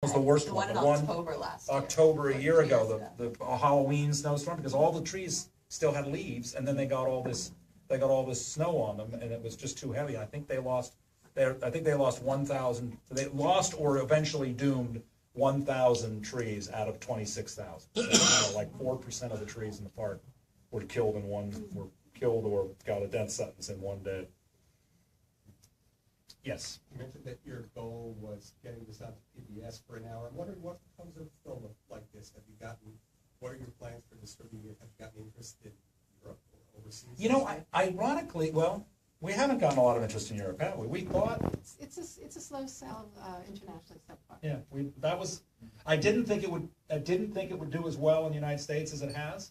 was the worst The one. one in October last year. October a Like year 2 years ago, the Halloween snowstorm, because all the trees still had leaves, and then they got all this snow on them, and it was just too heavy. I think they lost 1,000. They lost or eventually doomed 1,000 trees out of 26,000. So, like 4% of the trees in the park were killed or got a death sentence in one day. Yes. You mentioned that your goal was getting this out to PBS for an hour. I'm wondering what comes of a film like this. What are your plans for distributing it? Have you gotten interest in Europe or overseas? You know, ironically, well, we haven't gotten a lot of interest in Europe, have we? We thought, It's a slow sell internationally so far. yeah, I didn't think it would do as well in the United States as it has,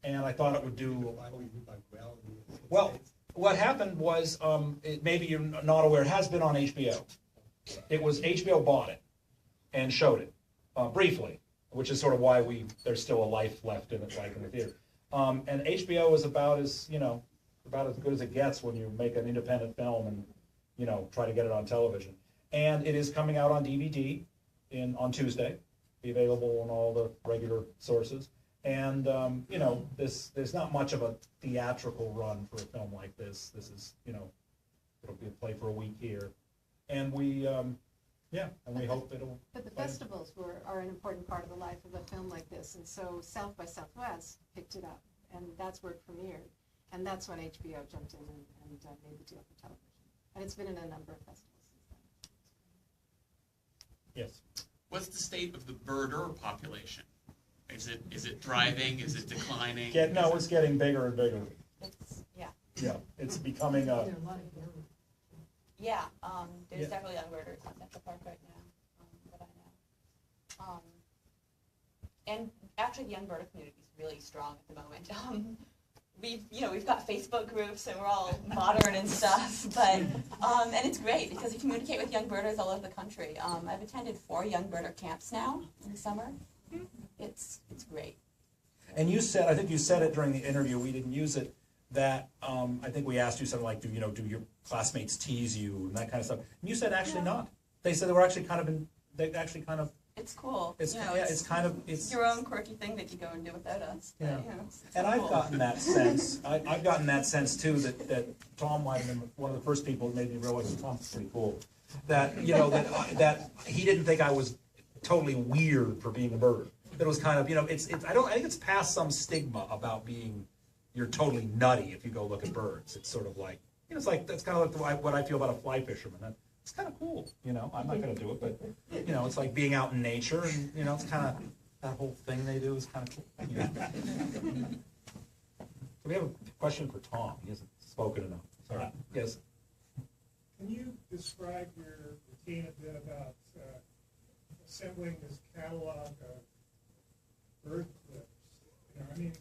and I thought it would do. Why don't we do like well in the United Well, States? what happened was, maybe you're not aware, it has been on HBO. HBO bought it and showed it briefly, which is sort of why there's still a life left in it, like in the theater. And HBO is about as good as it gets when you make an independent film and try to get it on television. And it is coming out on DVD on Tuesday, be available on all the regular sources. And there's not much of a theatrical run for a film like this. This is it'll be a play for a week here, and we hope it'll. But the festivals are an important part of the life of a film like this, and so South by Southwest picked it up, and that's where it premiered, and that's when HBO jumped in and made the deal for television, and it's been in a number of festivals since then. Yes. What's the state of the birder population? Is it thriving? Is it declining? No, it's getting bigger and bigger. Yeah, It's becoming a. yeah, there's Yeah. definitely young birders at Central Park right now, that I know. And actually the young birder community is really strong at the moment. We've got Facebook groups and we're all modern and stuff, but and it's great because we communicate with young birders all over the country. I've attended 4 young birder camps now in the summer. It's great. And I think you said it during the interview, we didn't use it, that I think we asked you something like, do your classmates tease you and that kind of stuff. And you said actually not. They said they were actually kind of. It's cool. It's It's your own quirky thing that you go and do without us. But, Yeah. it's And cool. I've gotten that sense. I've gotten that sense too, that Tom might have been one of the first people that made me realize that Tom's pretty cool. That that he didn't think I was totally weird for being a bird. That it was kind of I think it's past some stigma about you're totally nutty if you go look at birds. It's sort of like that's kind of like what I feel about a fly fisherman. It's kind of cool. I'm not going to do it, but it's like being out in nature, and it's kind of that whole thing they do is kind of cool. So we have a question for Tom. He hasn't spoken enough. Sorry. Yes. Can you describe your routine a bit about assembling this catalog of bird clips? I mean,